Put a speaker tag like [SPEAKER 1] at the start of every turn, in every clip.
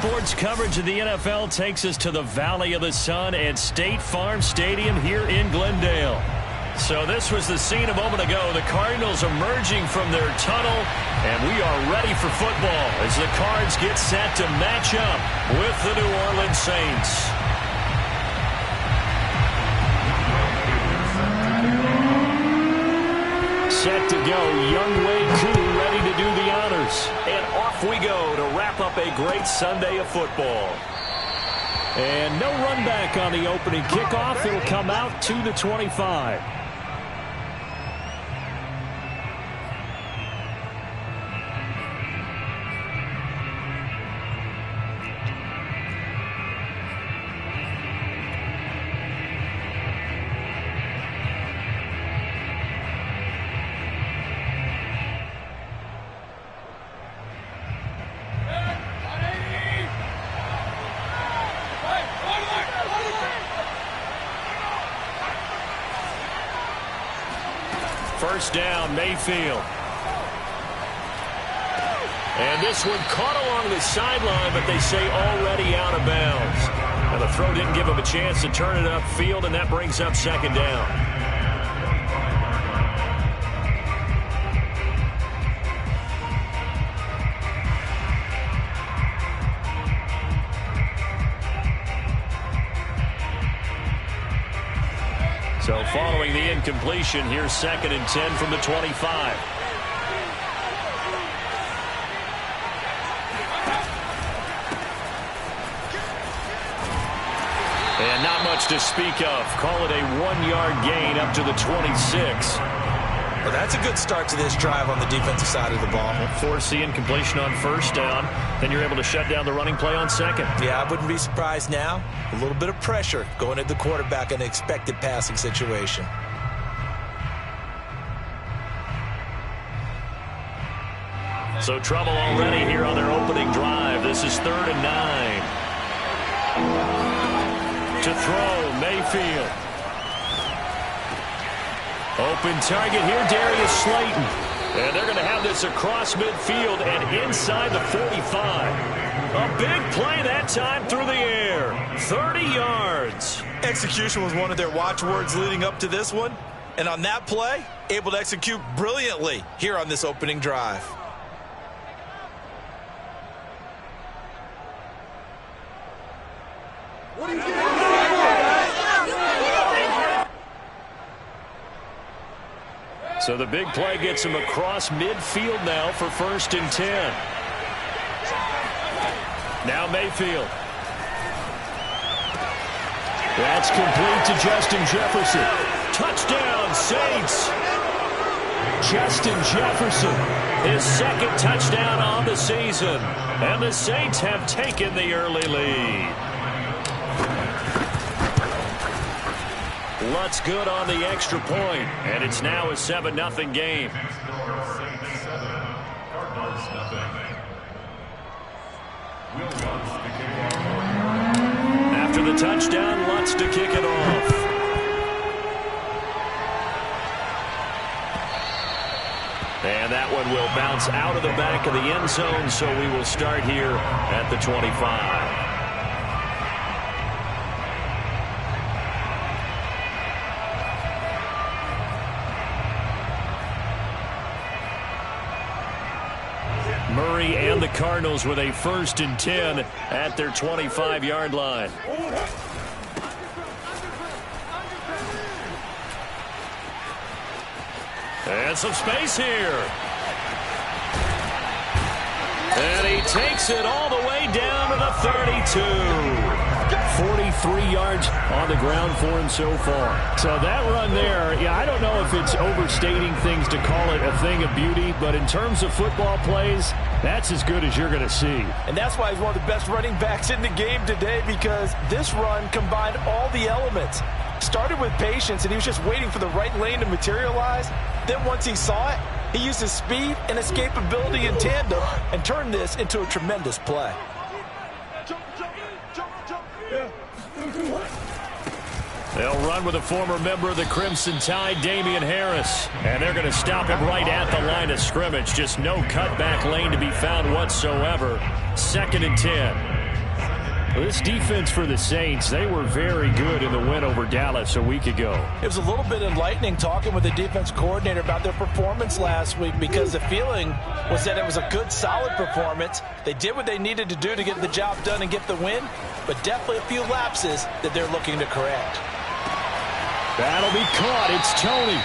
[SPEAKER 1] sports coverage of the NFL takes us to the Valley of the Sun at State Farm Stadium here in Glendale. So this was the scene a moment ago. The Cardinals emerging from their tunnel, and we are ready for football as the Cards get set to match up with the New Orleans Saints. Set to go, Younghoe Koo ready to do the honors. And off we go to wrap up a great Sunday of football. And no run back on the opening kickoff. It'll come out to the 25. First down, Mayfield. And this one caught along the sideline, but they say already out of bounds. Now the throw didn't give him a chance to turn it upfield, and that brings up second down. So following the incompletion, here's 2nd and 10 from the 25. And not much to speak of. Call it a 1-yard gain up to the 26.
[SPEAKER 2] Well, that's a good start to this drive on the defensive side of the ball.
[SPEAKER 1] Force the incompletion on first down. Then you're able to shut down the running play on second.
[SPEAKER 2] Yeah, I wouldn't be surprised now. A little bit of pressure going at the quarterback in an expected passing situation.
[SPEAKER 1] So trouble already here on their opening drive. This is 3rd and 9. To throw, Mayfield. Open target here, Darius Slayton. And they're going to have this across midfield and inside the 45. A big play that time through the air. 30 yards.
[SPEAKER 2] Execution was one of their watchwords leading up to this one. And on that play, able to execute brilliantly here on this opening drive. What are you doing?
[SPEAKER 1] So the big play gets him across midfield now for 1st and 10. Now Mayfield. That's complete to Justin Jefferson. Touchdown, Saints. Justin Jefferson, his 2nd touchdown on the season. And the Saints have taken the early lead. Lutz good on the extra point, and it's now a 7-0 game. After the touchdown, Lutz to kick it off. And that one will bounce out of the back of the end zone, so we will start here at the 25. Murray and the Cardinals with a 1st and 10 at their 25-yard line. And some space here. And he takes it all the way down to the 32. 43 yards on the ground for him so far. So that run there, yeah, I don't know if it's overstating things to call it a thing of beauty, but in terms of football plays, that's as good as you're going to see.
[SPEAKER 2] And that's why he's one of the best running backs in the game today, because this run combined all the elements. Started with patience, and he was just waiting for the right lane to materialize. Then once he saw it, he used his speed and escapability in tandem and turned this into a tremendous play.
[SPEAKER 1] They'll run with a former member of the Crimson Tide, Damian Harris. And they're going to stop him right at the line of scrimmage. Just no cutback lane to be found whatsoever. 2nd and 10. Well, this defense for the Saints, they were very good in the win over Dallas a week ago.
[SPEAKER 2] It was a little bit enlightening talking with the defense coordinator about their performance last week, because the feeling was that it was a good, solid performance. They did what they needed to do to get the job done and get the win, but definitely a few lapses that they're looking to correct.
[SPEAKER 1] That'll be caught. It's Toney.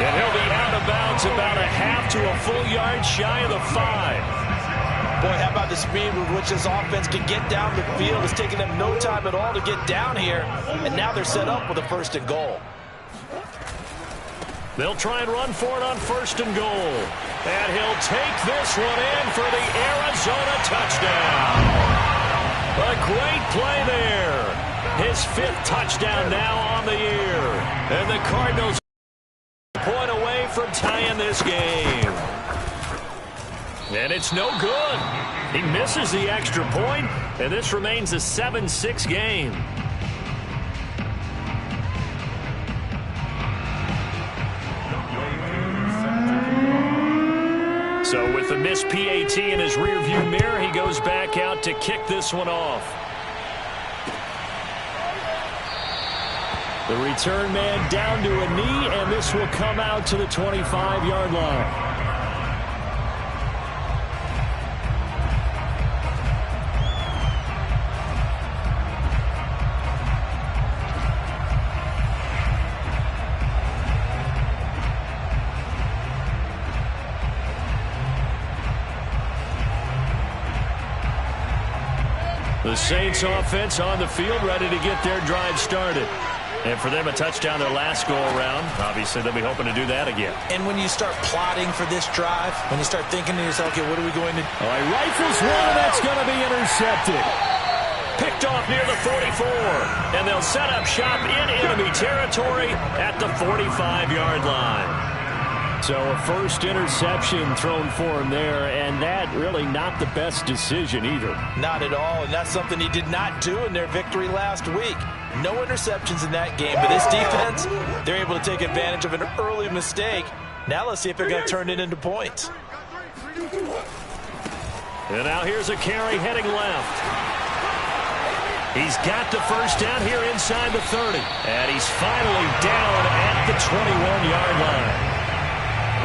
[SPEAKER 1] And he'll be out of bounds about a half to a full yard shy of the 5.
[SPEAKER 2] Boy, how about the speed with which this offense can get down the field? It's taken them no time at all to get down here, and now they're set up with a 1st and goal.
[SPEAKER 1] They'll try and run for it on 1st and goal. And he'll take this one in for the Arizona touchdown. A great play there. His 5th touchdown now on the year. And the Cardinals point away from tying this game. And it's no good. He misses the extra point, and this remains a 7-6 game. So with the missed PAT in his rearview mirror, he goes back out to kick this one off. The return man down to a knee, and this will come out to the 25-yard line. The Saints offense on the field, ready to get their drive started. And for them, a touchdown their last go-around. Obviously, they'll be hoping to do that again.
[SPEAKER 2] And when you start plotting for this drive, when you start thinking to yourself, okay, what are we going to do?
[SPEAKER 1] All right, rifles one, and that's going to be intercepted. Picked off near the 44. And they'll set up shop in enemy territory at the 45-yard line. So a first interception thrown for him there, and that really not the best decision either.
[SPEAKER 2] Not at all, and that's something he did not do in their victory last week. No interceptions in that game, but this defense, they're able to take advantage of an early mistake. Now let's see if they're going to turn it into points.
[SPEAKER 1] And now here's a carry heading left. He's got the first down here inside the 30. And he's finally down at the 21-yard line.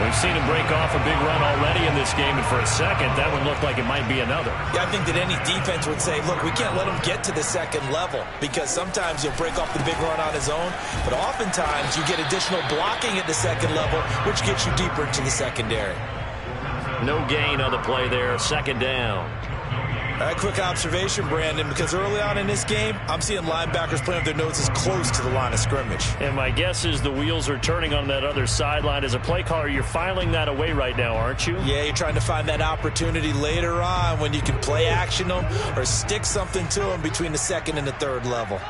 [SPEAKER 1] We've seen him break off a big run already in this game, and for a second, that one looked like it might be another.
[SPEAKER 2] Yeah, I think that any defense would say, look, we can't let him get to the second level, because sometimes he'll break off the big run on his own, but oftentimes you get additional blocking at the second level, which gets you deeper into the secondary.
[SPEAKER 1] No gain on the play there, 2nd down.
[SPEAKER 2] All right, quick observation, Brandon, because early on in this game, I'm seeing linebackers playing with their noses close to the line of scrimmage.
[SPEAKER 1] And my guess is the wheels are turning on that other sideline. As a play caller, you're filing that away right now, aren't you?
[SPEAKER 2] Yeah, you're trying to find that opportunity later on when you can play action them or stick something to them between the 2nd and the 3rd level.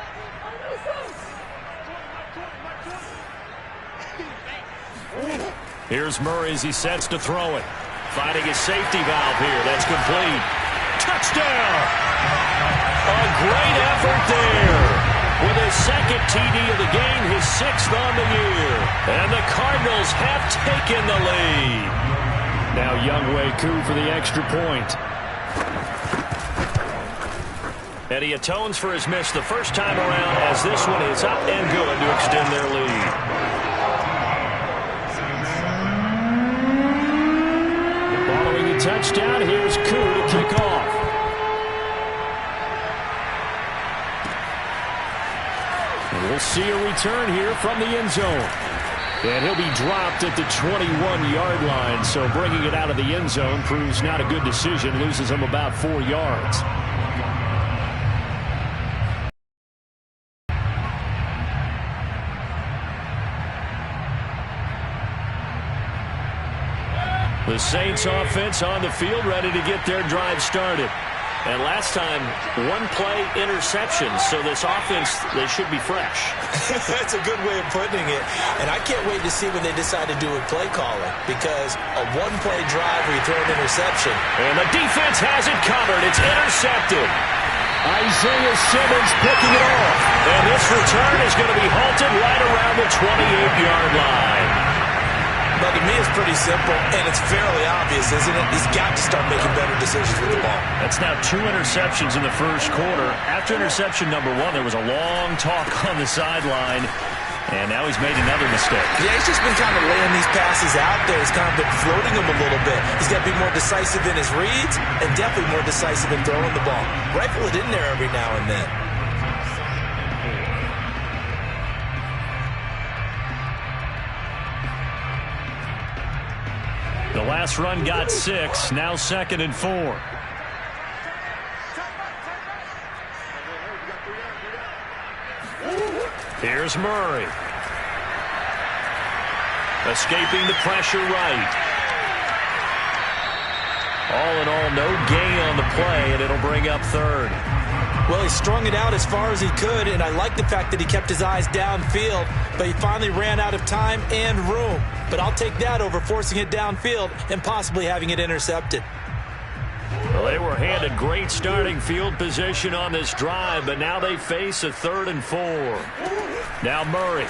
[SPEAKER 1] Here's Murray as he sets to throw it. Finding his safety valve here. That's complete. Touchdown! A great effort there. With his 2nd TD of the game, his 6th on the year. And the Cardinals have taken the lead. Now Younghoe Koo for the extra point. And he atones for his miss the first time around, as this one is up and good to extend their lead. Following the touchdown, here's Koo to kick off. We'll see a return here from the end zone. And he'll be dropped at the 21-yard line, so bringing it out of the end zone proves not a good decision, loses him about 4 yards. The Saints offense on the field, ready to get their drive started. And last time, 1-play interception, so this offense, they should be fresh.
[SPEAKER 2] That's a good way of putting it. And I can't wait to see when they decide to do a play calling, because a 1-play drive where you throw an interception.
[SPEAKER 1] And the defense has it covered. It's intercepted. Isaiah Simmons picking it off. And this return is going to be halted right around the 28-yard line.
[SPEAKER 2] Well, to me, it's pretty simple, and it's fairly obvious, isn't it? He's got to start making better decisions with the ball.
[SPEAKER 1] That's now 2 interceptions in the first quarter. After interception number 1, there was a long talk on the sideline, and now he's made another mistake.
[SPEAKER 2] Yeah, he's just been kind of laying these passes out there. He's kind of been floating them a little bit. He's got to be more decisive in his reads and definitely more decisive in throwing the ball. Rifle it in there every now and then.
[SPEAKER 1] The last run got 6, now 2nd and 4. Here's Murray. Escaping the pressure right. All in all, no gain on the play, and it'll bring up 3rd.
[SPEAKER 2] Well, he strung it out as far as he could, and I like the fact that he kept his eyes downfield, but he finally ran out of time and room. But I'll take that over forcing it downfield and possibly having it intercepted.
[SPEAKER 1] Well, they were handed great starting field position on this drive, but now they face a 3rd and 4. Now Murray.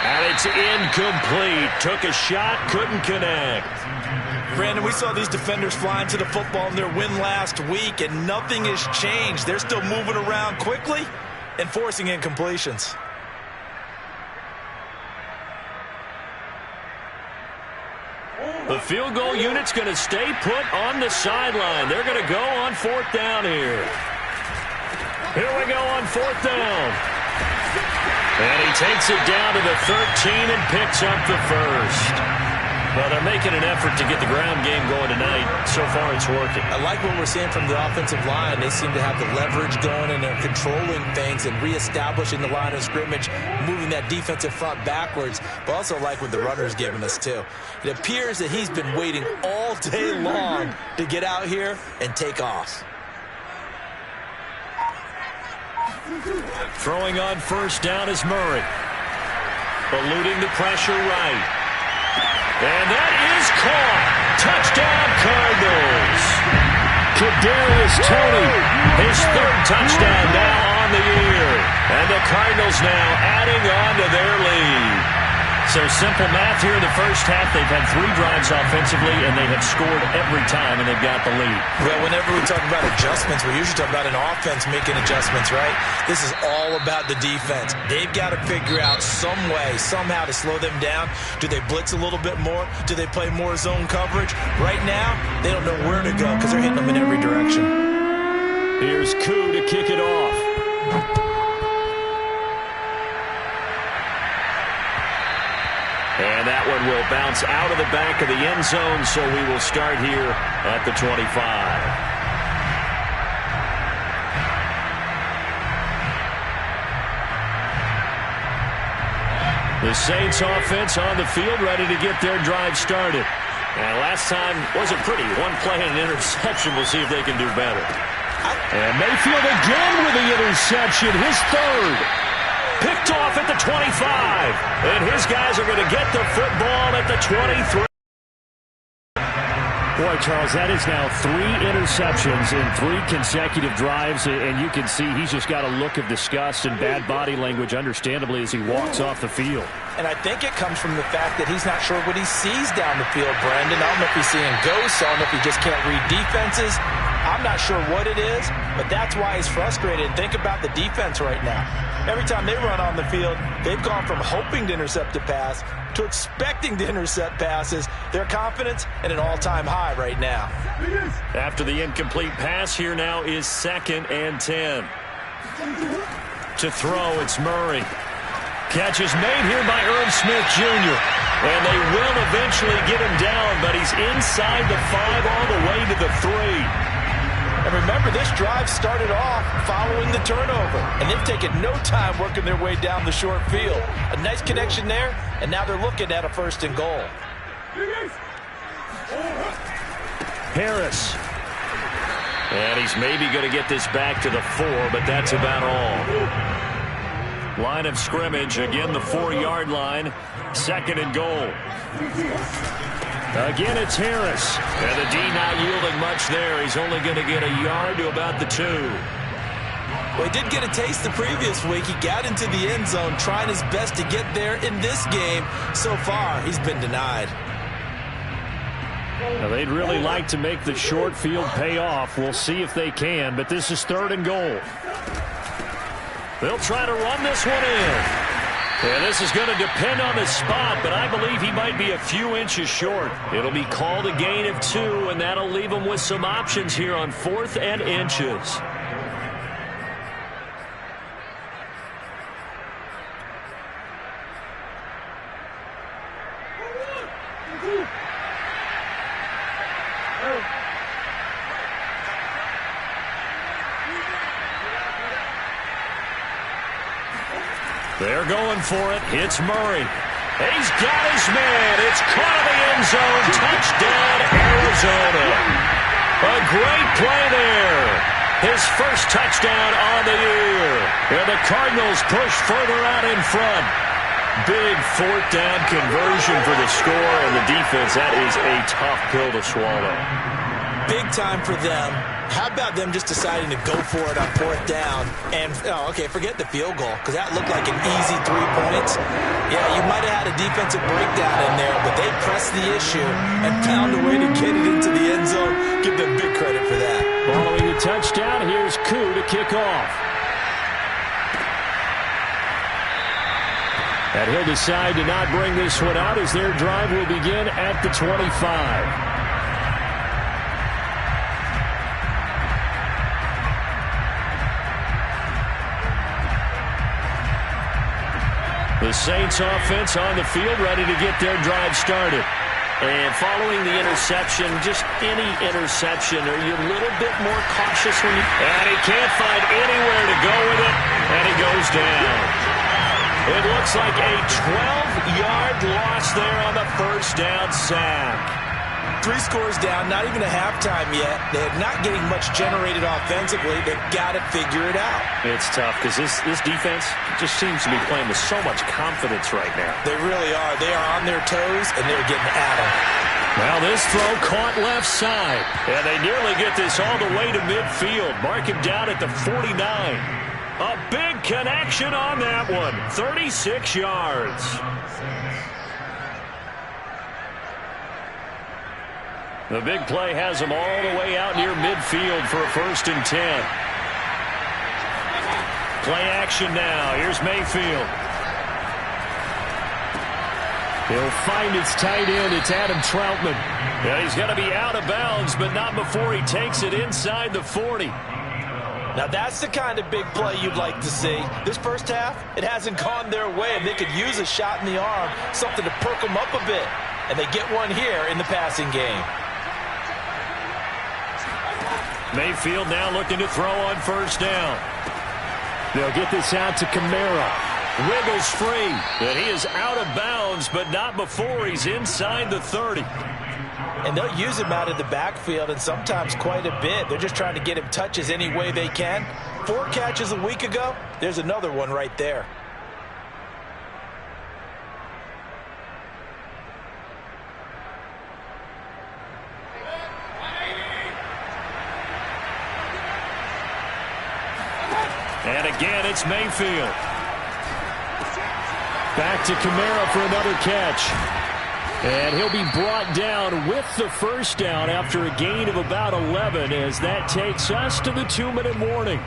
[SPEAKER 1] And it's incomplete. Took a shot, couldn't connect.
[SPEAKER 2] Brandon, we saw these defenders flying to the football in their win last week, and nothing has changed. They're still moving around quickly and forcing incompletions.
[SPEAKER 1] The field goal unit's going to stay put on the sideline. They're going to go on 4th down here. Here we go on 4th down. And he takes it down to the 13 and picks up the 1st. Well, they're making an effort to get the ground game going tonight. So far, it's working.
[SPEAKER 2] I like what we're seeing from the offensive line. They seem to have the leverage going, and they're controlling things and reestablishing the line of scrimmage, moving that defensive front backwards. But also like what the runner's giving us, too. It appears that he's been waiting all day long to get out here and take off.
[SPEAKER 1] Throwing on 1st down is Murray. Eluding the pressure right. And that is caught. Touchdown, Cardinals. Kadarius Toney, his 3rd touchdown now on the year. And the Cardinals now adding on to their lead. So simple math here in the first half. They've had 3 drives offensively, and they have scored every time, and they've got the lead.
[SPEAKER 2] Well, whenever we talk about adjustments, we usually talk about an offense making adjustments, right? This is all about the defense. They've got to figure out some way, somehow to slow them down. Do they blitz a little bit more? Do they play more zone coverage? Right now, they don't know where to go because they're hitting them in every direction.
[SPEAKER 1] Here's Koo to kick it off. And that one will bounce out of the back of the end zone, so we will start here at the 25. The Saints offense on the field, ready to get their drive started. And last time wasn't pretty. 1 play and an interception. We'll see if they can do better. And Mayfield again with the interception, his 3rd. Picked off at the 25. And his guys are going to get the football at the 23. Boy, Charles, that is now 3 interceptions in 3 consecutive drives, and you can see he's just got a look of disgust and bad body language, understandably, as he walks off the field.
[SPEAKER 2] And I think it comes from the fact that he's not sure what he sees down the field, Brandon. I don't know if he's seeing ghosts. I don't know if he just can't read defenses. I'm not sure what it is, but that's why he's frustrated. Think about the defense right now. Every time they run on the field, they've gone from hoping to intercept a pass to expecting to intercept passes. Their confidence at an all-time high right now.
[SPEAKER 1] After the incomplete pass, here now is 2nd and 10. To throw, it's Murray. Catch is made here by Irv Smith Jr. And they will eventually get him down, but he's inside the 5 all the way to the 3.
[SPEAKER 2] And remember, this drive started off following the turnover. And they've taken no time working their way down the short field. A nice connection there, and now they're looking at a 1st and goal.
[SPEAKER 1] Harris. And he's maybe going to get this back to the 4, but that's about all. Line of scrimmage, again the 4-yard line. 2nd and goal. Again, it's Harris. And the D not yielding much there. He's only going to get a yard to about the 2.
[SPEAKER 2] Well, he did get a taste the previous week. He got into the end zone trying his best to get there in this game. So far, he's been denied.
[SPEAKER 1] Now, they'd really like to make the short field pay off. We'll see if they can, but this is 3rd and goal. They'll try to run this one in. And this is going to depend on the spot, but I believe he might be a few inches short. It'll be called a gain of 2, and that'll leave him with some options here on 4th and inches. They're going for it. It's Murray. He's got his man. It's caught in the end zone. Touchdown, Arizona. A great play there. His first touchdown on the year. And the Cardinals push further out in front. Big 4th down conversion for the score, and the defense, that is a tough pill to swallow.
[SPEAKER 2] Big time for them. How about them just deciding to go for it on 4th down? And, okay, forget the field goal, because that looked like an easy 3 points. Yeah, you might have had a defensive breakdown in there, but they pressed the issue and found a way to get it into the end zone. Give them big credit for that.
[SPEAKER 1] Following the touchdown, here's Koo to kick off. And he'll decide to not bring this one out as their drive will begin at the 25. The Saints offense on the field, ready to get their drive started. And following the interception, just any interception, are you a little bit more cautious when you... And he can't find anywhere to go with it, and he goes down. It looks like a 12-yard loss there on the first down sack.
[SPEAKER 2] 3 scores down, not even a halftime yet. They're not getting much generated offensively. They've got to figure it out.
[SPEAKER 1] It's tough because this defense just seems to be playing with so much confidence right now.
[SPEAKER 2] They really are. They are on their toes, and they're getting at them.
[SPEAKER 1] Now this throw caught left side. And they nearly get this all the way to midfield. Mark him down at the 49. A big connection on that one. 36 yards. The big play has him all the way out near midfield for a 1st and 10. Play action now. Here's Mayfield. He'll find his tight end. It's Adam Troutman. Yeah, he's going to be out of bounds, but not before he takes it inside the 40.
[SPEAKER 2] Now that's the kind of big play you'd like to see. This first half, it hasn't gone their way, and they could use a shot in the arm, something to perk them up a bit. And they get one here in the passing game.
[SPEAKER 1] Mayfield now looking to throw on 1st down. They'll get this out to Kamara. Wiggles free. And he is out of bounds, but not before he's inside the 30.
[SPEAKER 2] And they'll use him out of the backfield, and sometimes quite a bit. They're just trying to get him touches any way they can. 4 catches a week ago. There's another one right there.
[SPEAKER 1] And again, it's Mayfield. Back to Kamara for another catch. And he'll be brought down with the 1st down after a gain of about 11 as that takes us to the 2-minute warning.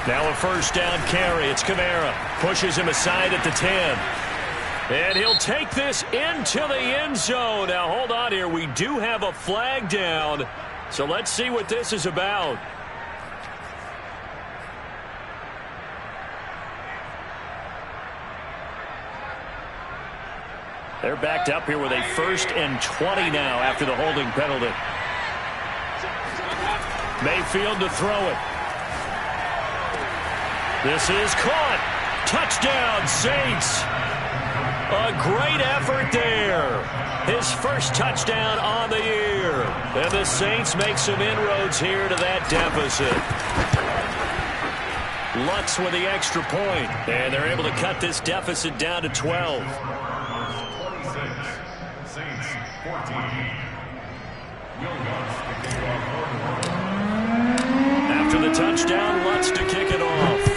[SPEAKER 1] Now a 1st down carry. It's Kamara. Pushes him aside at the 10. And he'll take this into the end zone. Now, hold on here. We do have a flag down. So let's see what this is about. They're backed up here with a 1st and 20 now after the holding penalty. Mayfield to throw it. This is caught. Touchdown, Saints. A great effort there. His first touchdown on the year. And the Saints make some inroads here to that deficit. Lutz with the extra point, and they're able to cut this deficit down to 12.
[SPEAKER 3] 26, Saints 14.
[SPEAKER 1] After the touchdown, Lutz to kick it off.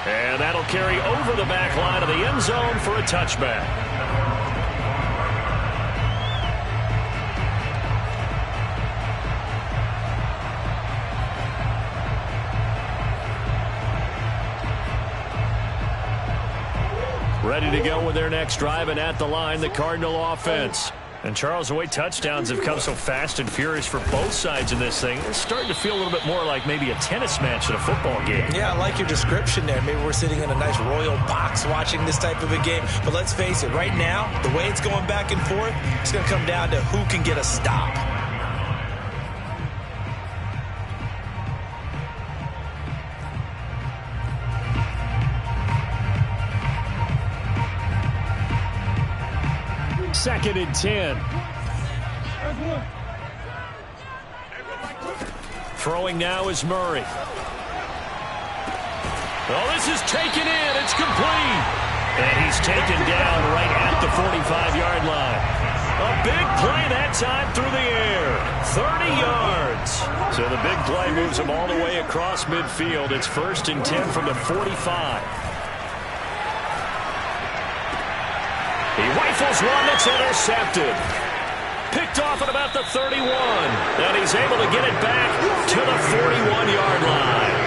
[SPEAKER 1] And that'll carry over the back line of the end zone for a touchback. Ready to go with their next drive, and at the line, the Cardinal offense. And Charles, the way touchdowns have come so fast and furious for both sides in this thing, it's starting to feel a little bit more like maybe a tennis match at a football game.
[SPEAKER 2] Yeah, I like your description there. Maybe we're sitting in a nice royal box watching this type of a game. But let's face it, right now, the way it's going back and forth, it's going to come down to who can get a stop.
[SPEAKER 1] Second and 10. Throwing now is Murray. Oh, this is taken in. It's complete. And he's taken down right at the 45-yard line. A big play that time through the air. 30 yards. So the big play moves him all the way across midfield. It's 1st and 10 from the 45. He rifles one that's intercepted. Picked off at about the 31. And he's able to get it back to the 41-yard line.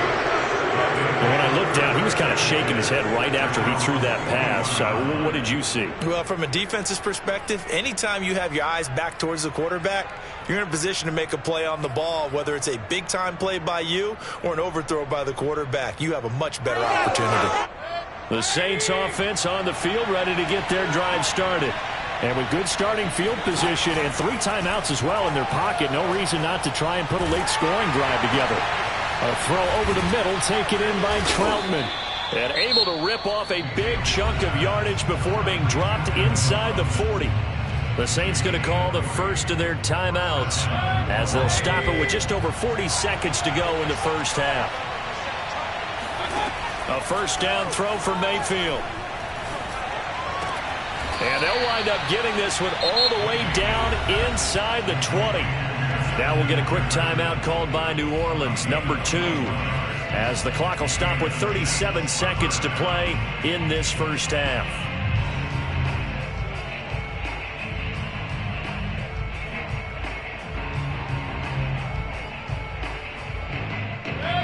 [SPEAKER 1] And when I looked down, he was kind of shaking his head right after he threw that pass. What did you see?
[SPEAKER 2] Well, from a defense's perspective, anytime you have your eyes back towards the quarterback, you're in a position to make a play on the ball, whether it's a big-time play by you or an overthrow by the quarterback. You have a much better opportunity.
[SPEAKER 1] The Saints offense on the field, ready to get their drive started. And with good starting field position and 3 timeouts as well in their pocket, no reason not to try and put a late scoring drive together. A throw over the middle, taken in by Troutman. And able to rip off a big chunk of yardage before being dropped inside the 40. The Saints going to call the first of their timeouts as they'll stop it with just over 40 seconds to go in the first half. A first down throw for Mayfield. And they'll wind up getting this one all the way down inside the 20. Now we'll get a quick timeout called by New Orleans, number 2, as the clock will stop with 37 seconds to play in this first half.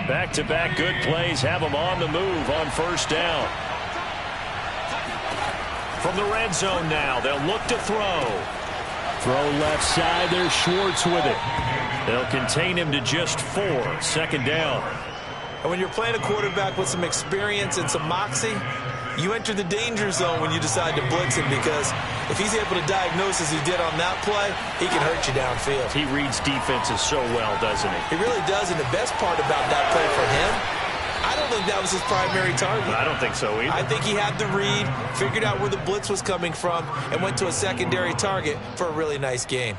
[SPEAKER 1] Back-to-back good plays have them on the move on first down. From the red zone now, they'll look to throw. Throw left side, there's Schwartz with it. They'll contain him to just 4, 2nd down.
[SPEAKER 2] And when you're playing a quarterback with some experience and some moxie, you enter the danger zone when you decide to blitz him, because if he's able to diagnose as he did on that play, he can hurt you downfield.
[SPEAKER 1] He reads defenses so well, doesn't he?
[SPEAKER 2] He really does, and the best part about that play for him, I don't think that was his primary target.
[SPEAKER 1] I don't think so either.
[SPEAKER 2] I think he had the read, figured out where the blitz was coming from, and went to a secondary target for a really nice game.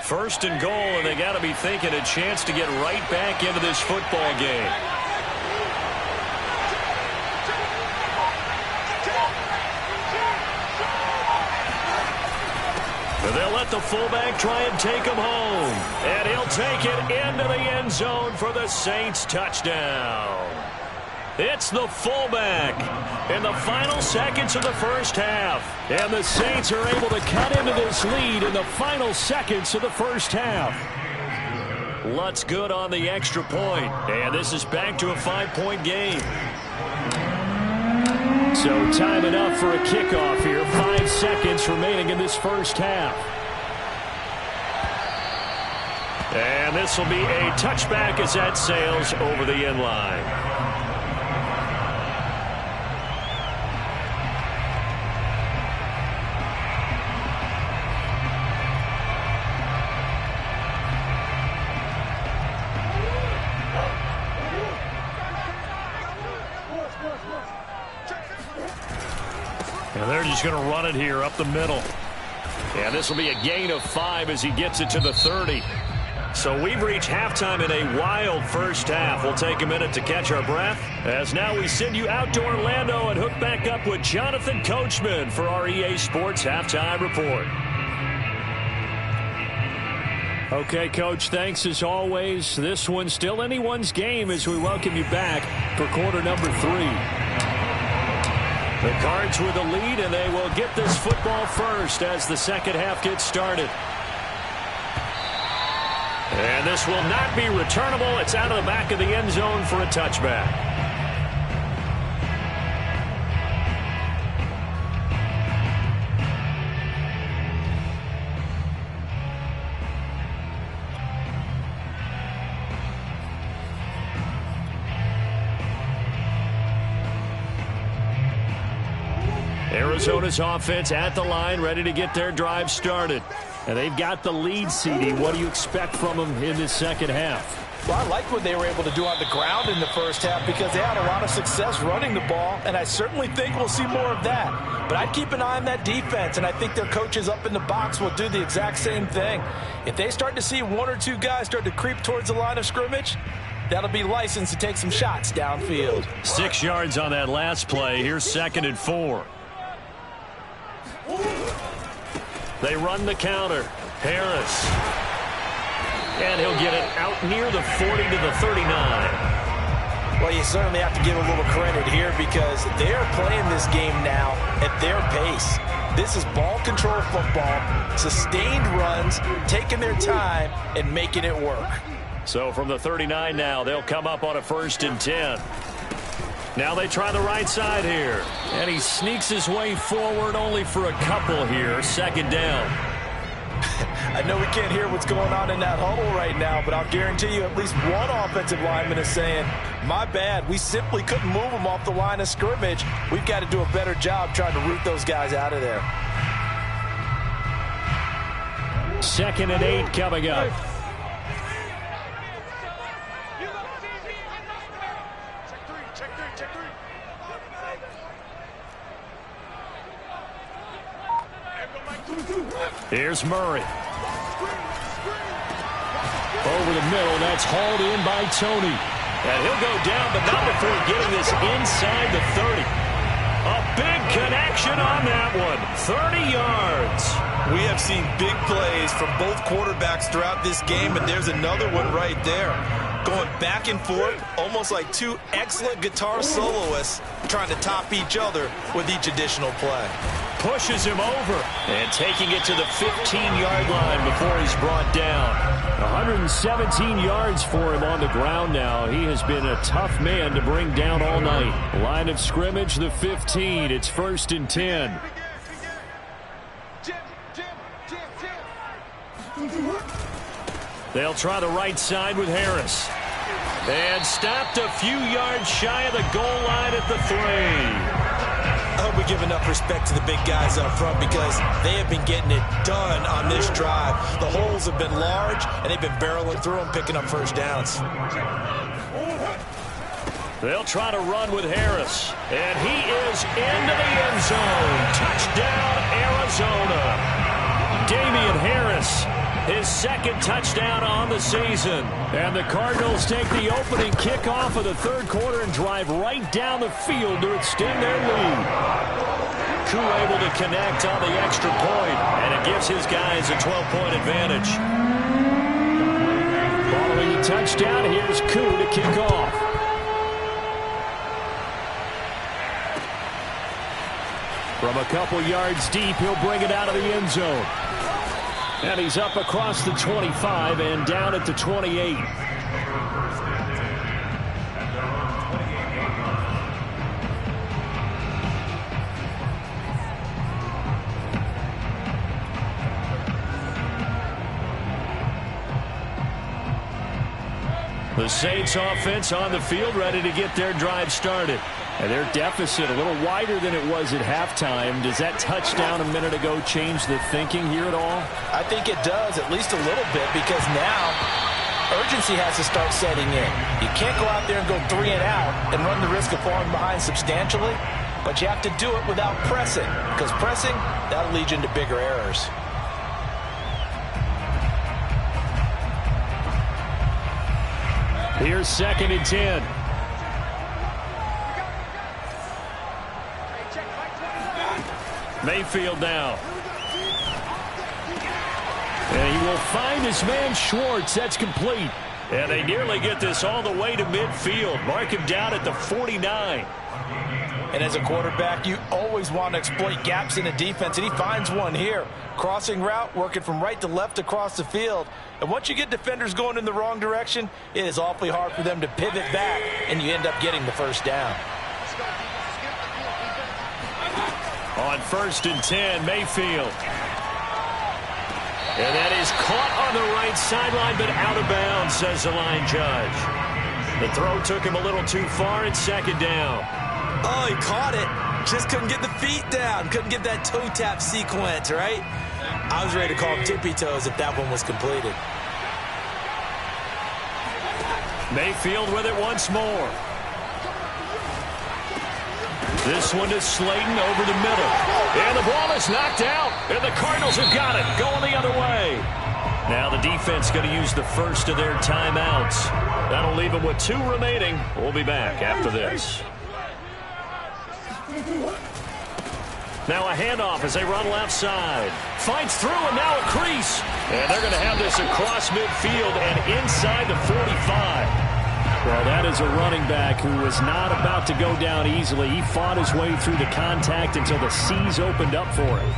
[SPEAKER 1] First and goal, and they got to be thinking a chance to get right back into this football game. But they'll let the fullback try and take him home. And he'll take it into the end zone for the Saints touchdown. It's the fullback in the final seconds of the first half. And the Saints are able to cut into this lead in the final seconds of the first half. Lutz good on the extra point. And this is back to a 5-point game. So time enough for a kickoff here. 5 seconds remaining in this first half. And this will be a touchback as that sails over the end line. And they're just going to run it here up the middle. And this will be a gain of 5 as he gets it to the 30. So we've reached halftime in a wild first half. We'll take a minute to catch our breath, as now we send you out to Orlando and hook back up with Jonathan Coachman for our EA Sports Halftime Report. Okay, Coach, thanks as always. This one's still anyone's game as we welcome you back for quarter number 3. The Cards with a lead, and they will get this football first as the second half gets started. And this will not be returnable. It's out of the back of the end zone for a touchback. Arizona's offense at the line, ready to get their drive started. And they've got the lead, CD. What do you expect from them in this second half?
[SPEAKER 2] Well, I like what they were able to do on the ground in the first half because they had a lot of success running the ball, and I certainly think we'll see more of that. But I'd keep an eye on that defense, and I think their coaches up in the box will do the exact same thing. If they start to see 1 or 2 guys start to creep towards the line of scrimmage, that'll be licensed to take some shots downfield.
[SPEAKER 1] 6 yards on that last play. Here's 2nd and 4. They run the counter. Harris. And he'll get it out near the 40 to the 39.
[SPEAKER 2] Well, you certainly have to give a little credit here because they're playing this game now at their pace. This is ball control football, sustained runs, taking their time, and making it work.
[SPEAKER 1] So from the 39 now, they'll come up on a 1st and 10. Now they try the right side here. And he sneaks his way forward only for a couple here. 2nd down.
[SPEAKER 2] I know we can't hear what's going on in that huddle right now, but I'll guarantee you at least one offensive lineman is saying, my bad, we simply couldn't move them off the line of scrimmage. We've got to do a better job trying to root those guys out of there.
[SPEAKER 1] 2nd and 8 coming up. Here's Murray. Over the middle, that's hauled in by Tony. And he'll go down, but not before getting this inside the 30. A big connection on that one. 30 yards.
[SPEAKER 2] We have seen big plays from both quarterbacks throughout this game, and there's another one right there. Going back and forth, almost like 2 excellent guitar soloists trying to top each other with each additional play.
[SPEAKER 1] Pushes him over and taking it to the 15-yard line before he's brought down. 117 yards for him on the ground now. He has been a tough man to bring down all night. Line of scrimmage, the 15. It's 1st and 10. They'll try the right side with Harris. And stopped a few yards shy of the goal line at the 3.
[SPEAKER 2] I hope we give enough respect to the big guys up front because they have been getting it done on this drive. The holes have been large, and they've been barreling through them, picking up first downs.
[SPEAKER 1] They'll try to run with Harris. And he is into the end zone. Touchdown, Arizona. Damian Harris, his 2nd touchdown on the season. And the Cardinals take the opening kickoff of the 3rd quarter and drive right down the field to extend their lead. Koo able to connect on the extra point, and it gives his guys a 12-point advantage. Following the touchdown, here's Koo to kick off. From a couple yards deep, he'll bring it out of the end zone. And he's up across the 25 and down at the 28. The Saints offense on the field ready to get their drive started. And their deficit a little wider than it was at halftime. Does that touchdown a minute ago change the thinking here at all?
[SPEAKER 2] I think it does, at least a little bit, because now urgency has to start setting in. You can't go out there and go 3 and out and run the risk of falling behind substantially. but you have to do it without pressing, because pressing, that'll lead you into bigger errors.
[SPEAKER 1] Here's 2nd and 10. Mayfield now. And he will find his man Schwartz. That's complete. And they nearly get this all the way to midfield. Mark him down at the 49.
[SPEAKER 2] And as a quarterback, you always want to exploit gaps in a defense, and he finds one here. Crossing route, working from right to left across the field. And once you get defenders going in the wrong direction, it is awfully hard for them to pivot back, and you end up getting the first down.
[SPEAKER 1] On 1st and 10, Mayfield. And that is caught on the right sideline, but out of bounds, says the line judge. The throw took him a little too far, and 2nd down.
[SPEAKER 2] Oh, he caught it. Just couldn't get the feet down. Couldn't get that toe tap sequence, right? I was ready to call him tippy toes if that one was completed.
[SPEAKER 1] Mayfield with it once more. This one to Slayton over the middle. And the ball is knocked out. And the Cardinals have got it. Going the other way. Now the defense going to use the first of their timeouts. That'll leave them with 2 remaining. We'll be back after this. Now a handoff as they run left side. Finds through and now a crease. And they're going to have this across midfield and inside the 45. Well, that is a running back who was not about to go down easily. He fought his way through the contact until the seas opened up for him.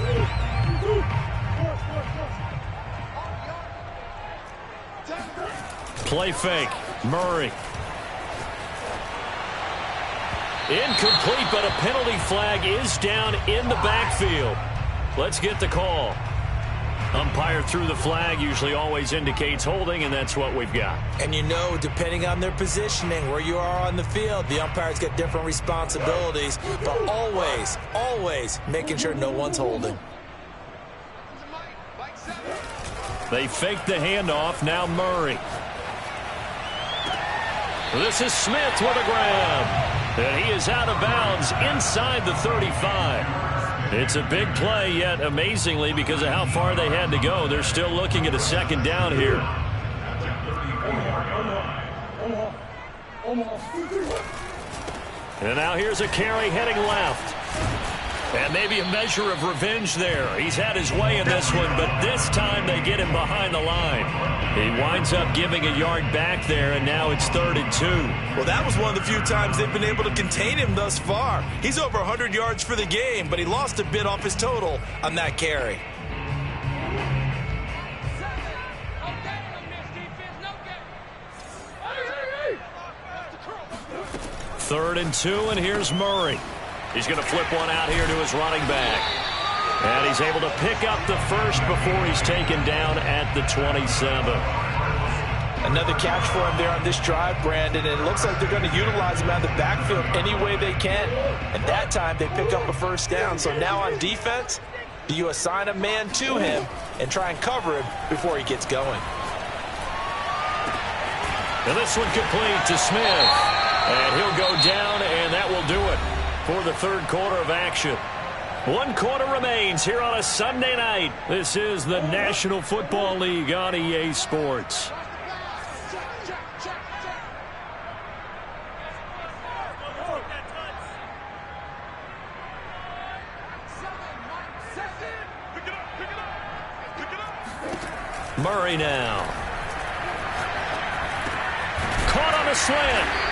[SPEAKER 1] Play fake. Murray. Incomplete, but a penalty flag is down in the backfield. Let's get the call. Umpire threw the flag, usually always indicates holding, and that's what we've got.
[SPEAKER 2] And you know, depending on their positioning, where you are on the field, the umpires get different responsibilities, but always making sure no one's holding.
[SPEAKER 1] They fake the handoff, now Murray. This is Smith with a grab. And he is out of bounds inside the 35. It's a big play, yet amazingly, because of how far they had to go, they're still looking at a 2nd down here. And now here's a carry heading left. And maybe a measure of revenge there. He's had his way in this one, but this time they get him behind the line. He winds up giving a yard back there, and now it's 3rd and 2.
[SPEAKER 2] Well, that was one of the few times they've been able to contain him thus far. He's over 100 yards for the game, but he lost a bit off his total on that carry.
[SPEAKER 1] Third and 2, and here's Murray. He's going to flip one out here to his running back. And he's able to pick up the first before he's taken down at the 27.
[SPEAKER 2] Another catch for him there on this drive, Brandon, and it looks like they're going to utilize him out of the backfield any way they can. And that time they pick up a first down. So now on defense, you assign a man to him and try and cover him before he gets going.
[SPEAKER 1] And this one complete to Smith. And he'll go down, and that will do it for the 3rd quarter of action. 1 quarter remains here on a Sunday night. This is the National Football League on EA Sports. Murray now. Caught on a slant.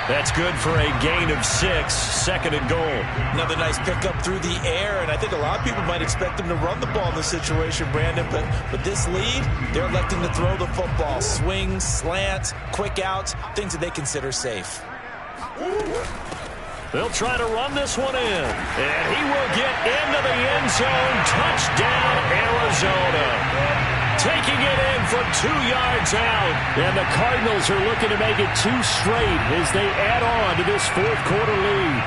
[SPEAKER 1] That's good for a gain of 6, 2nd and goal.
[SPEAKER 2] Another nice pickup through the air, and I think a lot of people might expect them to run the ball in this situation, Brandon, but with this lead, they're electing to throw the football. Swings, slants, quick outs, things that they consider safe.
[SPEAKER 1] They'll try to run this one in, and he will get into the end zone. Touchdown, Arizona. Taking it in from 2 yards out. And the Cardinals are looking to make it 2 straight as they add on to this 4th quarter lead.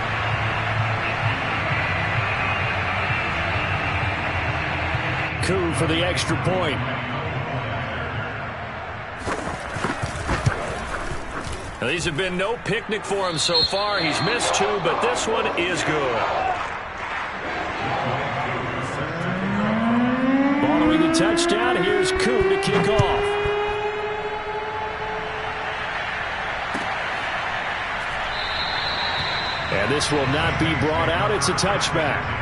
[SPEAKER 1] Coup for the extra point. Now, these have been no picnic for him so far. He's missed 2, but this one is good. Following the touchdown, here's Koo to kick off. And this will not be brought out. It's a touchback.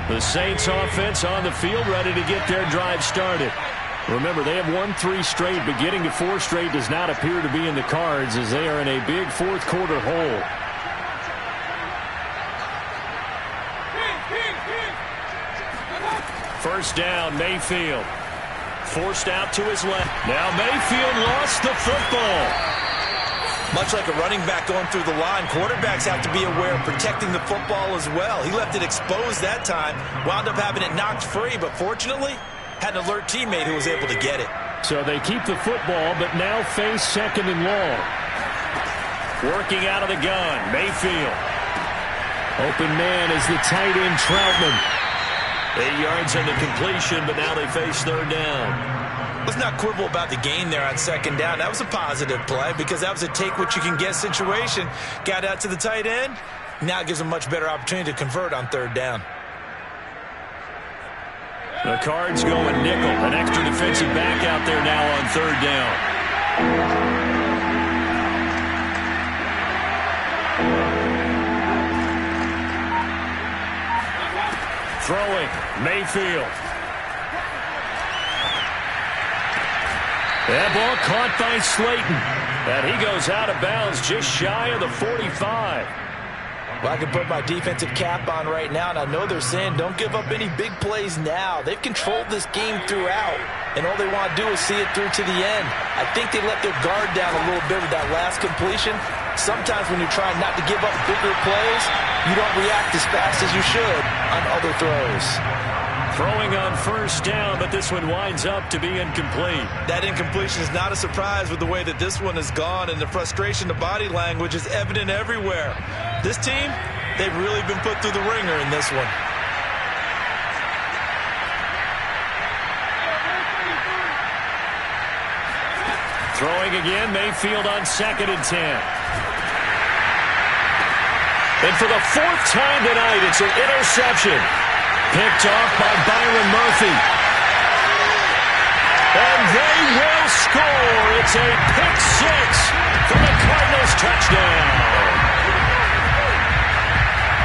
[SPEAKER 1] The Saints offense on the field, ready to get their drive started. Remember, they have won 3 straight, but getting to 4 straight does not appear to be in the cards as they are in a big fourth quarter hole. First down, Mayfield. Forced out to his left. Now Mayfield lost the football.
[SPEAKER 2] Much like a running back going through the line, quarterbacks have to be aware of protecting the football as well. He left it exposed that time, wound up having it knocked free, but fortunately, had an alert teammate who was able to get it.
[SPEAKER 1] So they keep the football, but now face 2nd and long. Working out of the gun, Mayfield. Open man is the tight end, Troutman. 8 yards on the completion, but now they face 3rd down.
[SPEAKER 2] Let's not quibble about the gain there on 2nd down. That was a positive play because that was a take-what-you-can-get situation. Got out to the tight end. Now it gives a much better opportunity to convert on 3rd down.
[SPEAKER 1] The Cards going nickel. An extra defensive back out there now on 3rd down. Throwing, Mayfield. That ball caught by Slayton. And he goes out of bounds just shy of the 45.
[SPEAKER 2] Well, I can put my defensive cap on right now, and I know they're saying don't give up any big plays now. They've controlled this game throughout, and all they want to do is see it through to the end. I think they let their guard down a little bit with that last completion. Sometimes when you're trying not to give up bigger plays, you don't react as fast as you should on other throws.
[SPEAKER 1] Throwing on 1st down, but this one winds up to be incomplete.
[SPEAKER 2] That incompletion is not a surprise with the way that this one has gone, and the frustration, the body language is evident everywhere. This team, they've really been put through the ringer in this one.
[SPEAKER 1] Throwing again, Mayfield on 2nd and 10. And for the 4th time tonight, it's an interception. Picked off by Byron Murphy. And they will score. It's a pick 6 for the Cardinals touchdown.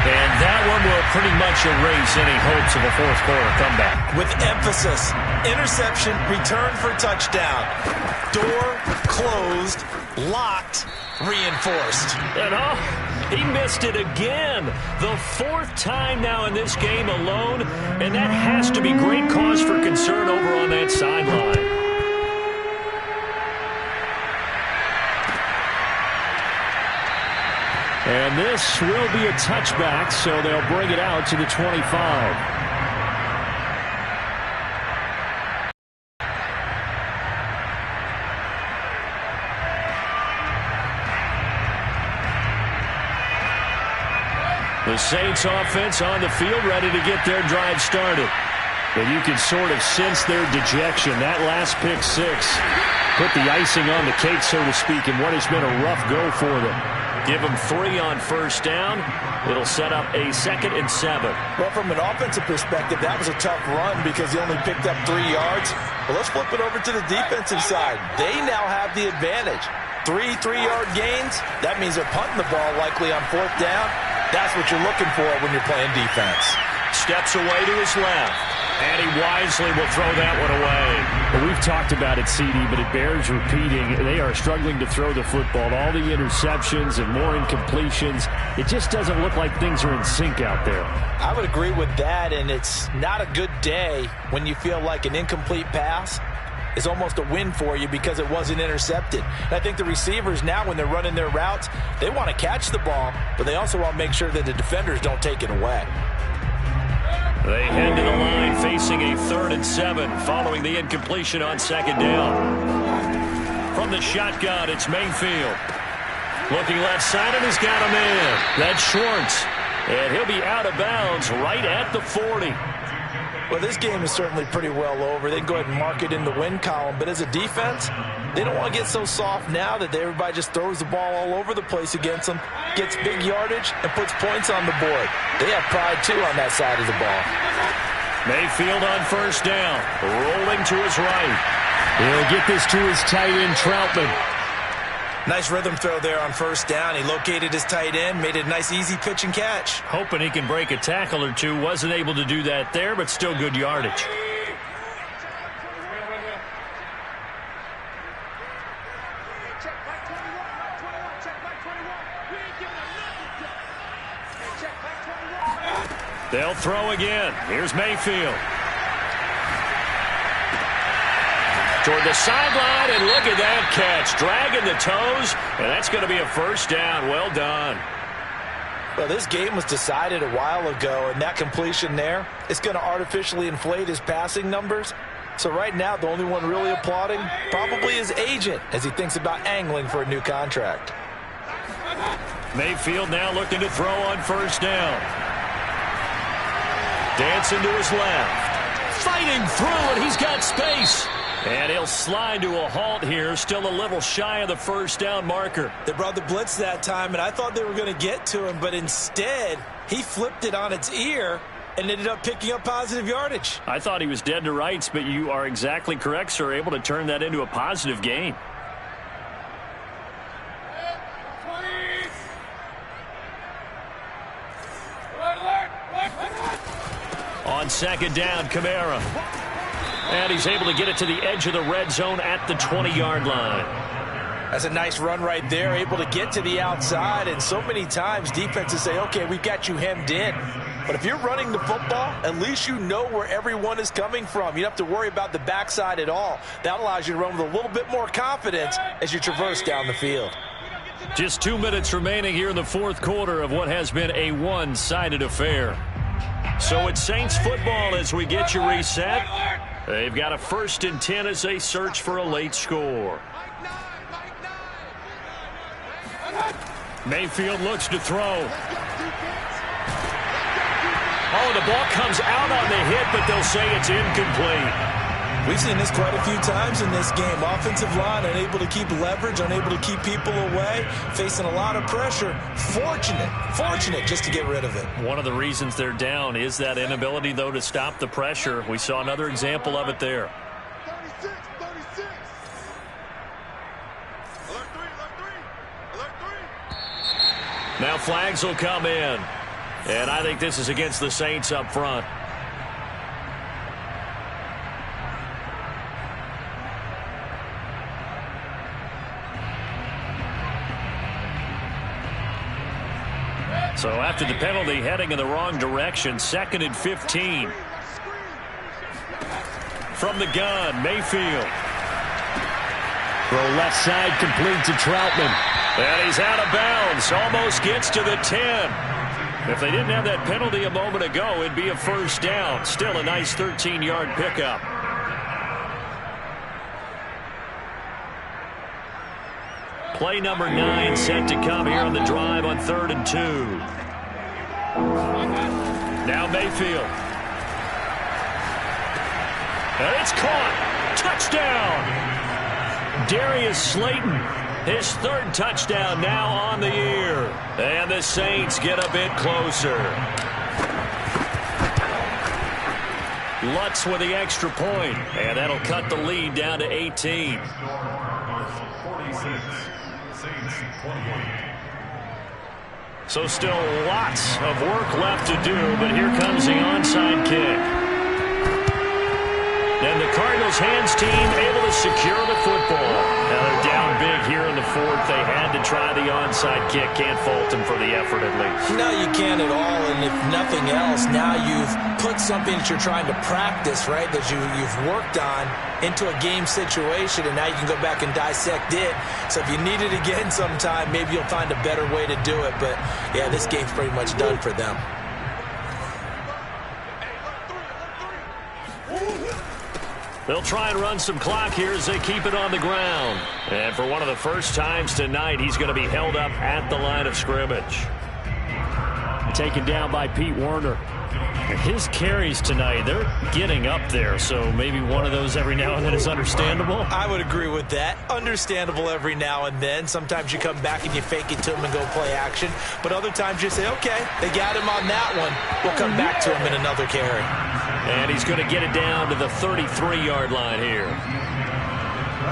[SPEAKER 1] And that one will pretty much erase any hopes of a fourth quarter comeback.
[SPEAKER 2] With emphasis, interception, return for touchdown. Door closed, locked, reinforced.
[SPEAKER 1] And he missed it again. The 4th time now in this game alone, and that has to be great cause for concern over on that sideline. And this will be a touchback, so they'll bring it out to the 25. The Saints offense on the field, ready to get their drive started. And you can sort of sense their dejection. That last pick 6 put the icing on the cake, so to speak, in what has been a rough go for them. Give them 3 on 1st down. It'll set up a 2nd and 7.
[SPEAKER 2] Well, from an offensive perspective, that was a tough run because he only picked up 3 yards. But let's flip it over to the defensive side. They now have the advantage. 3 3-yard gains. That means they're punting the ball likely on 4th down. That's what you're looking for when you're playing defense.
[SPEAKER 1] Steps away to his left. And he wisely will throw that one away. Well, we've talked about it, CD, but it bears repeating. They are struggling to throw the football. All the interceptions and more incompletions. It just doesn't look like things are in sync out there.
[SPEAKER 2] I would agree with that, and it's not a good day when you feel like an incomplete pass is almost a win for you because it wasn't intercepted. And I think the receivers now, when they're running their routes, they want to catch the ball, but they also want to make sure that the defenders don't take it away.
[SPEAKER 1] They head to the line facing a 3rd and 7 following the incompletion on 2nd down. From the shotgun, it's Mayfield. Looking left side, and he's got a man. That's Schwartz. And he'll be out of bounds right at the 40.
[SPEAKER 2] Well, this game is certainly pretty well over. They can go ahead and mark it in the win column. But as a defense, they don't want to get so soft now that everybody just throws the ball all over the place against them, gets big yardage, and puts points on the board. They have pride, too, on that side of the ball.
[SPEAKER 1] Mayfield on first down, rolling to his right. He'll get this to his tight end, Troutman.
[SPEAKER 2] Nice rhythm throw there on first down. He located his tight end, made it a nice easy pitch and catch.
[SPEAKER 1] Hoping he can break a tackle or two. Wasn't able to do that there, but still good yardage. They'll throw again. Here's Mayfield. Toward the sideline, and look at that catch. Dragging the toes, and that's going to be a first down. Well done.
[SPEAKER 2] Well, this game was decided a while ago, and that completion there is going to artificially inflate his passing numbers. So right now, the only one really applauding probably his agent as he thinks about angling for a new contract.
[SPEAKER 1] Mayfield now looking to throw on first down. Dancing to his left. Fighting through, and he's got space. And he'll slide to a halt here, still a little shy of the first down marker.
[SPEAKER 2] They brought the blitz that time, and I thought they were going to get to him, but instead, he flipped it on its ear and ended up picking up positive yardage.
[SPEAKER 1] I thought he was dead to rights, but you are exactly correct, sir, able to turn that into a positive gain. On second down, Kamara. And he's able to get it to the edge of the red zone at the 20-yard line.
[SPEAKER 2] That's a nice run right there, able to get to the outside. And so many times defenses say, okay, we've got you hemmed in. But if you're running the football, at least you know where everyone is coming from. You don't have to worry about the backside at all. That allows you to run with a little bit more confidence as you traverse down the field.
[SPEAKER 1] Just 2 minutes remaining here in the fourth quarter of what has been a one-sided affair. So it's Saints football as we get you reset. They've got a 1st and 10 as they search for a late score. Mayfield looks to throw. Oh, the ball comes out on the hit, but they'll say it's incomplete.
[SPEAKER 2] We've seen this quite a few times in this game. Offensive line unable to keep leverage, unable to keep people away, facing a lot of pressure. Fortunate just to get rid of it.
[SPEAKER 1] One of the reasons they're down is that inability, though, to stop the pressure. We saw another example of it there.
[SPEAKER 3] 36. Alert 3.
[SPEAKER 1] Now flags will come in. And I think this is against the Saints up front. So after the penalty, heading in the wrong direction, 2nd and 15. From the gun, Mayfield. Throw left side, complete to Troutman. And he's out of bounds, almost gets to the 10. If they didn't have that penalty a moment ago, it'd be a first down. Still a nice 13-yard pickup. Play number 9 set to come here on the drive on 3rd and 2. Now Mayfield. And it's caught. Touchdown. Darius Slayton, his 3rd touchdown now on the year. And the Saints get a bit closer. Lutz with the extra point, and that'll cut the lead down to 18.
[SPEAKER 3] 46. Saints 28.
[SPEAKER 1] So still lots of work left to do, but here comes the onside kick. And the Cardinals hands team able to secure the football. Now they're down big here in the 4th. They had to try the onside kick. Can't fault them for the effort at least.
[SPEAKER 2] No, you can't at all. And if nothing else, now you've put something that you're trying to practice, right, that you've worked on into a game situation, and now you can go back and dissect it. So if you need it again sometime, maybe you'll find a better way to do it. But, yeah, this game's pretty much done for them.
[SPEAKER 1] They'll try and run some clock here as they keep it on the ground. And for one of the first times tonight, he's going to be held up at the line of scrimmage. Taken down by Pete Werner. His carries tonight, they're getting up there, so maybe one of those every now and then is understandable.
[SPEAKER 2] I would agree with that. Understandable every now and then. Sometimes you come back and you fake it to him and go play action. But other times you say, okay, they got him on that one. We'll come back to him in another carry.
[SPEAKER 1] And he's going to get it down to the 33-yard line here.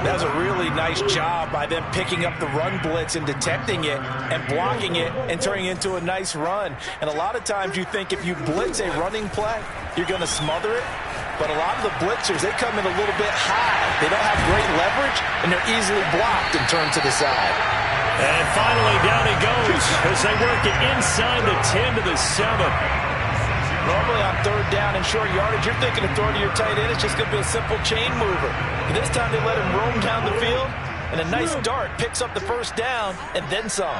[SPEAKER 2] That was a really nice job by them picking up the run blitz and detecting it and blocking it and turning it into a nice run. And a lot of times you think if you blitz a running play, you're going to smother it. But a lot of the blitzers, they come in a little bit high. They don't have great leverage, and they're easily blocked and turned to the side.
[SPEAKER 1] And finally, down he goes as they work it inside the 10 to the 7.
[SPEAKER 2] Normally on third down and short yardage, you're thinking of throwing to your tight end. It's just going to be a simple chain mover. But this time they let him roam down the field, and a nice dart picks up the first down and then some.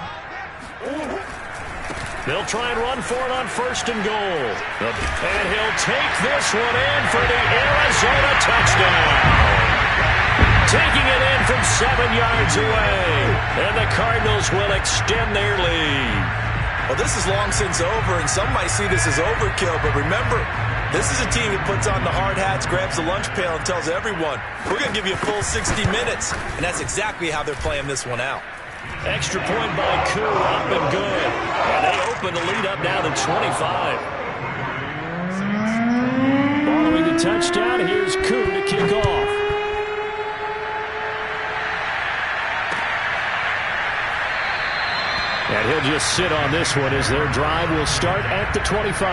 [SPEAKER 1] They'll try and run for it on first and goal. And he'll take this one in for the Arizona touchdown. Taking it in from 7 yards away. And the Cardinals will extend their lead.
[SPEAKER 2] Well, this is long since over, and some might see this as overkill, but remember, this is a team that puts on the hard hats, grabs the lunch pail, and tells everyone, we're going to give you a full 60 minutes, and that's exactly how they're playing this one out.
[SPEAKER 1] Extra point by Koo, up and good. And they open the lead up now to 25. Following the touchdown, here's Koo to kick off. And he'll just sit on this one as their drive will start at the 25.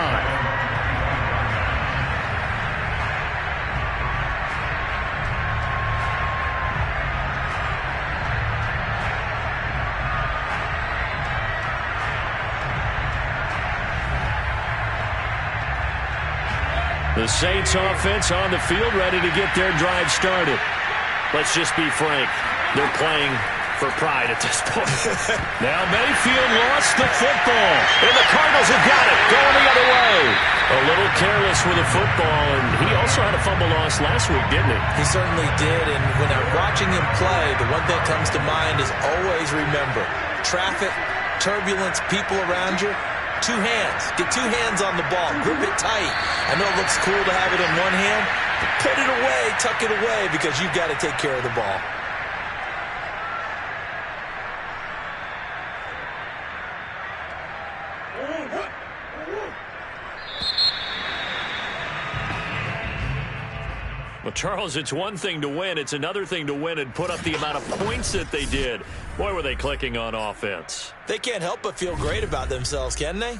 [SPEAKER 1] The Saints offense on the field ready to get their drive started. Let's just be frank. They're playing for pride at this point. Now Mayfield lost the football. And the Cardinals have got it. Going the other way. A little careless with the football. And he also had a fumble loss last week, didn't he?
[SPEAKER 2] He certainly did. And when I'm watching him play, the one thing that comes to mind is always remember, traffic, turbulence, people around you. 2 hands. Get 2 hands on the ball. Grip it tight. I know it looks cool to have it in one hand, but put it away, tuck it away, because you've got to take care of the ball.
[SPEAKER 1] Well, Charles, it's one thing to win. It's another thing to win and put up the amount of points that they did. Boy, were they clicking on offense.
[SPEAKER 2] They can't help but feel great about themselves, can they?